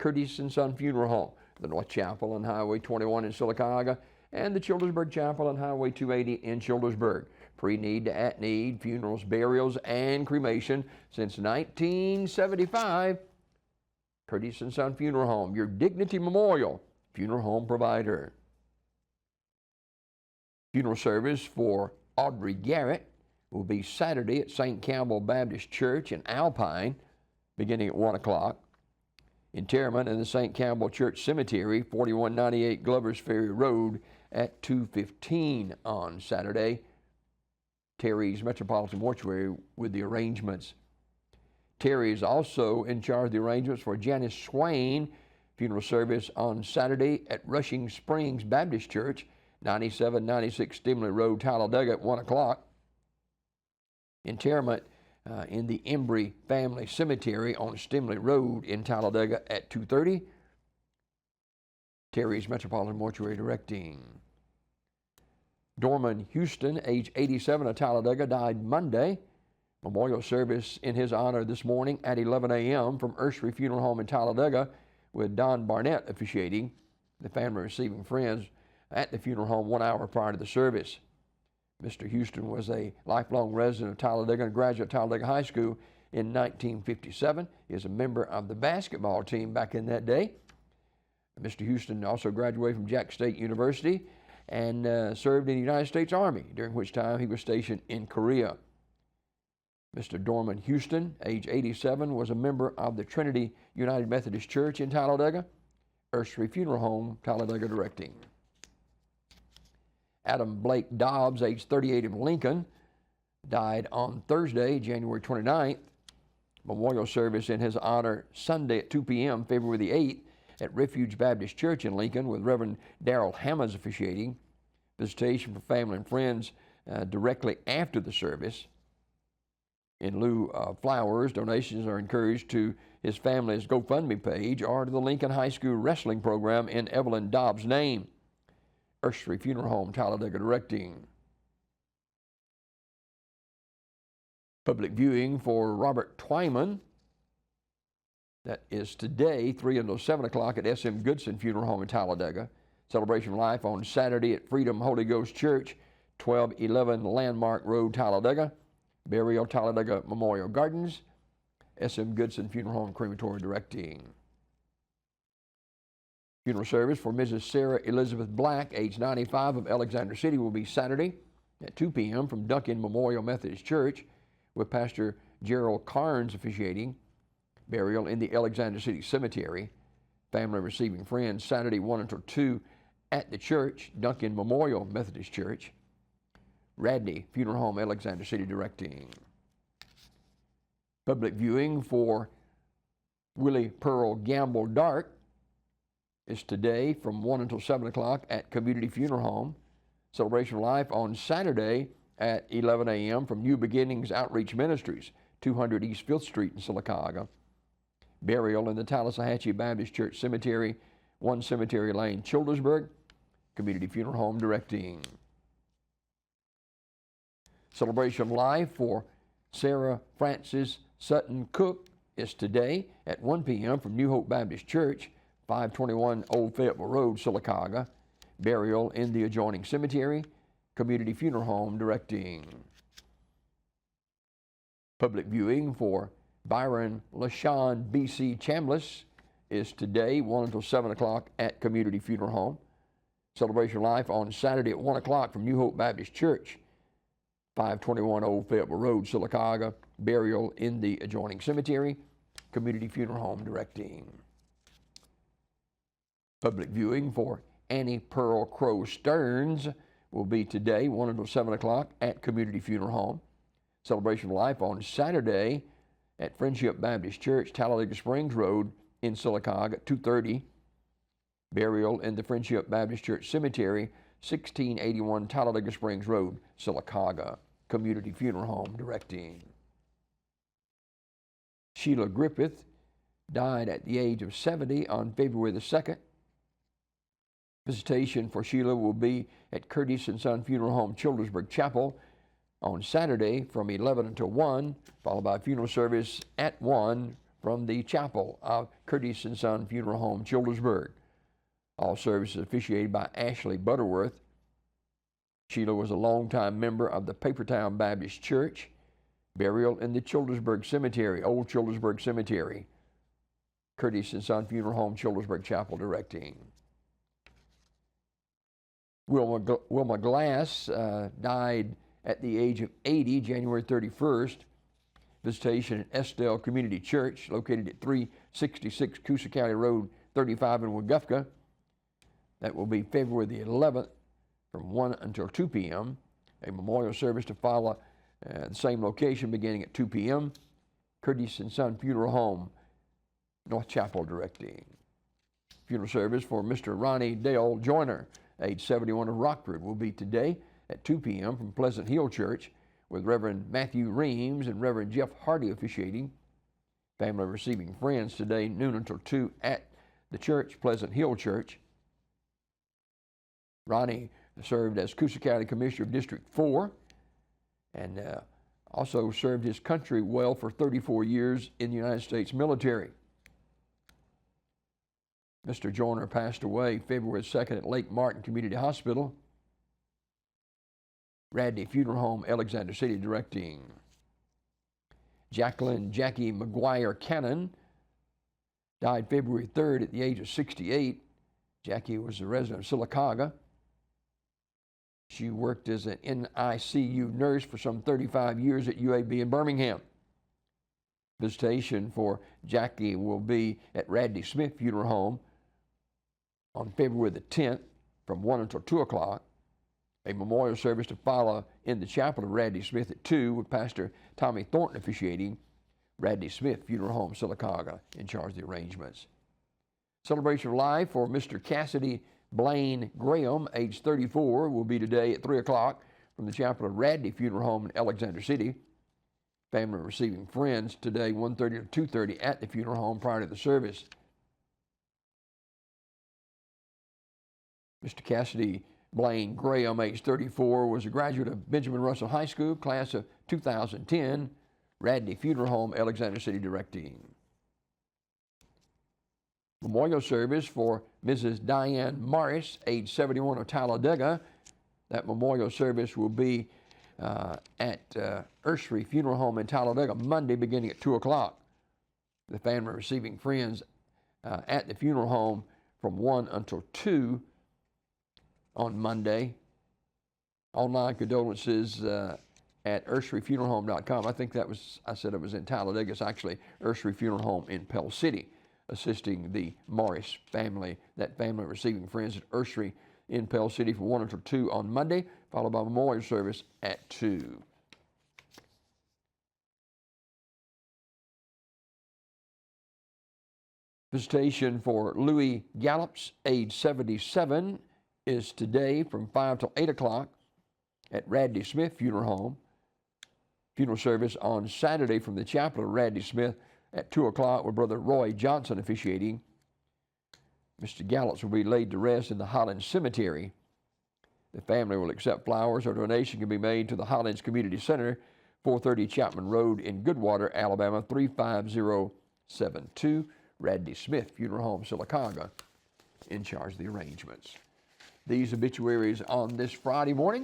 Curtis and Son Funeral Home, the North Chapel on Highway 21 in Sylacauga, and the Childersburg Chapel on Highway 280 in Childersburg. Pre-need to at-need, funerals, burials, and cremation since 1975. Curtis and Son Funeral Home, your Dignity Memorial funeral home provider. Funeral service for Audrey Garrett will be Saturday at St. Campbell Baptist Church in Alpine, beginning at 1 o'clock. Interment in the St. Campbell Church Cemetery, 4198 Glover's Ferry Road, at 2:15 on Saturday. Terry's Metropolitan Mortuary with the arrangements. Terry is also in charge of the arrangements for Janice Swain funeral service on Saturday at Rushing Springs Baptist Church, 9796 Stimley Road, Talladega, at 1 o'clock. Interment in the Embry Family Cemetery on Stimley Road in Talladega at 2:30. Terry's Metropolitan Mortuary directing. Dorman Houston, age 87 of Talladega, died Monday. Memorial service in his honor this morning at 11 a.m. from Ursery Funeral Home in Talladega, with Don Barnett officiating. The family receiving friends at the funeral home 1 hour prior to the service. Mr. Houston was a lifelong resident of Talladega and graduate of Talladega High School in 1957. He is a member of the basketball team back in that day. Mr. Houston also graduated from Jack State University and served in the United States Army, during which time he was stationed in Korea. Mr. Dorman Houston, age 87, was a member of the Trinity United Methodist Church in Talladega, Ursery Funeral Home, Talladega directing. Adam Blake Dobbs, age 38 of Lincoln, died on Thursday, January 29th. Memorial service in his honor Sunday at 2 p.m., February the 8th, at Refuge Baptist Church in Lincoln, with Reverend Darrell Hammonds officiating. Visitation for family and friends directly after the service. In lieu of flowers, donations are encouraged to his family's GoFundMe page or to the Lincoln High School wrestling program in Evelyn Dobbs' name. Ursery Funeral Home, Talladega directing. Public viewing for Robert Twyman. That is today, 3 until 7 o'clock at S.M. Goodson Funeral Home in Talladega. Celebration of Life on Saturday at Freedom Holy Ghost Church, 1211 Landmark Road, Talladega. Burial, Talladega Memorial Gardens. S.M. Goodson Funeral Home Crematory directing. Funeral service for Mrs. Sarah Elizabeth Black, age 95, of Alexander City, will be Saturday at 2 p.m. from Duncan Memorial Methodist Church, with Pastor Gerald Carnes officiating. Burial in the Alexander City Cemetery. Family receiving friends Saturday 1 until 2 at the church, Duncan Memorial Methodist Church. Radney Funeral Home, Alexander City directing. Public viewing for Willie Pearl Gamble Dark is today from 1 until 7 o'clock at Community Funeral Home. Celebration of Life on Saturday at 11 a.m. from New Beginnings Outreach Ministries, 200 East 5th Street in Sylacauga. Burial in the Tallahatchie Baptist Church Cemetery, 1 Cemetery Lane, Childersburg. Community Funeral Home directing. Celebration of Life for Sarah Frances Sutton Cook is today at 1 p.m. from New Hope Baptist Church, 521 Old Fayetteville Road, Sylacauga. Burial in the adjoining cemetery. Community Funeral Home directing. Public viewing for Byron LaShawn B.C. Chambliss is today, 1 until 7 o'clock at Community Funeral Home. Celebration of Life on Saturday at 1 o'clock from New Hope Baptist Church, 521 Old Fayetteville Road, Sylacauga. Burial in the adjoining cemetery. Community Funeral Home directing. Public viewing for Annie Pearl Crow Stearns will be today, 1 until 7 o'clock at Community Funeral Home. Celebration of Life on Saturday at Friendship Baptist Church, Talladega Springs Road in Sylacauga at 2:30. Burial in the Friendship Baptist Church Cemetery, 1681 Talladega Springs Road, Sylacauga. Community Funeral Home directing. Sheila Griffith died at the age of 70 on February the 2nd. Visitation for Sheila will be at Curtis and Son Funeral Home, Childersburg Chapel on Saturday from 11 until 1, followed by a funeral service at 1 from the chapel of Curtis and Son Funeral Home, Childersburg. All services officiated by Ashley Butterworth. Sheila was a longtime member of the Papertown Baptist Church. Burial in the Childersburg Cemetery, Old Childersburg Cemetery. Curtis and Son Funeral Home, Childersburg Chapel directing. Wilma Glass died at the age of 80, January 31st. Visitation at Estelle Community Church, located at 366 Coosa County Road 35 in Weguffka. That will be February the 11th from 1 until 2 p.m. A memorial service to follow at the same location beginning at 2 p.m. Curtis and Son Funeral Home, North Chapel directing. Funeral service for Mr. Ronnie Dale Joyner, age 71 of Rockford, will be today at 2 p.m. from Pleasant Hill Church, with Reverend Matthew Reams and Reverend Jeff Hardy officiating. Family receiving friends today, noon until 2 at the church, Pleasant Hill Church. Ronnie served as Coosa County Commissioner of District 4 and also served his country well for 34 years in the United States military. Mr. Joyner passed away February 2nd at Lake Martin Community Hospital. Radney Funeral Home, Alexander City directing. Jackie McGuire Cannon died February 3rd at the age of 68. Jackie was a resident of Sylacauga. She worked as an NICU nurse for some 35 years at UAB in Birmingham. Visitation for Jackie will be at Radney Smith Funeral Home on February the 10th from 1 until 2 o'clock. A memorial service to follow in the chapel of Radney Smith at 2 with Pastor Tommy Thornton officiating. Radney Smith Funeral Home, Sylacauga, in charge of the arrangements. Celebration of life for Mr. Cassidy Blaine Graham, age 34, will be today at 3 o'clock from the chapel of Radney Funeral Home in Alexander City. Family receiving friends today, 1:30 to 2:30 at the funeral home prior to the service. Mr. Cassidy Blaine Graham, age 34, was a graduate of Benjamin Russell High School, class of 2010, Radney Funeral Home, Alexander City directing. Memorial service for Mrs. Diane Morris, age 71 of Talladega. That memorial service will be at Ursary Funeral Home in Talladega Monday beginning at 2 o'clock. The family receiving friends at the funeral home from 1 until 2 on Monday. Online condolences at ursaryfuneralhome.com. I think I said it was in Talladega. It's actually Ursary Funeral Home in Pell City, assisting the Morris family, that family receiving friends at Ursary in Pell City from 1 until 2 on Monday, followed by memorial service at 2. Visitation for Louis Gallops, age 77, is today from 5 till 8 o'clock at Radney Smith Funeral Home. Funeral service on Saturday from the chapel of Radney Smith at 2 o'clock with Brother Roy Johnson officiating. Mr. Gallops will be laid to rest in the Highlands Cemetery. The family will accept flowers or donation can be made to the Highlands Community Center, 430 Chapman Road in Goodwater, Alabama, 35072. Radney Smith Funeral Home, Sylacauga, in charge of the arrangements. These obituaries on this Friday morning.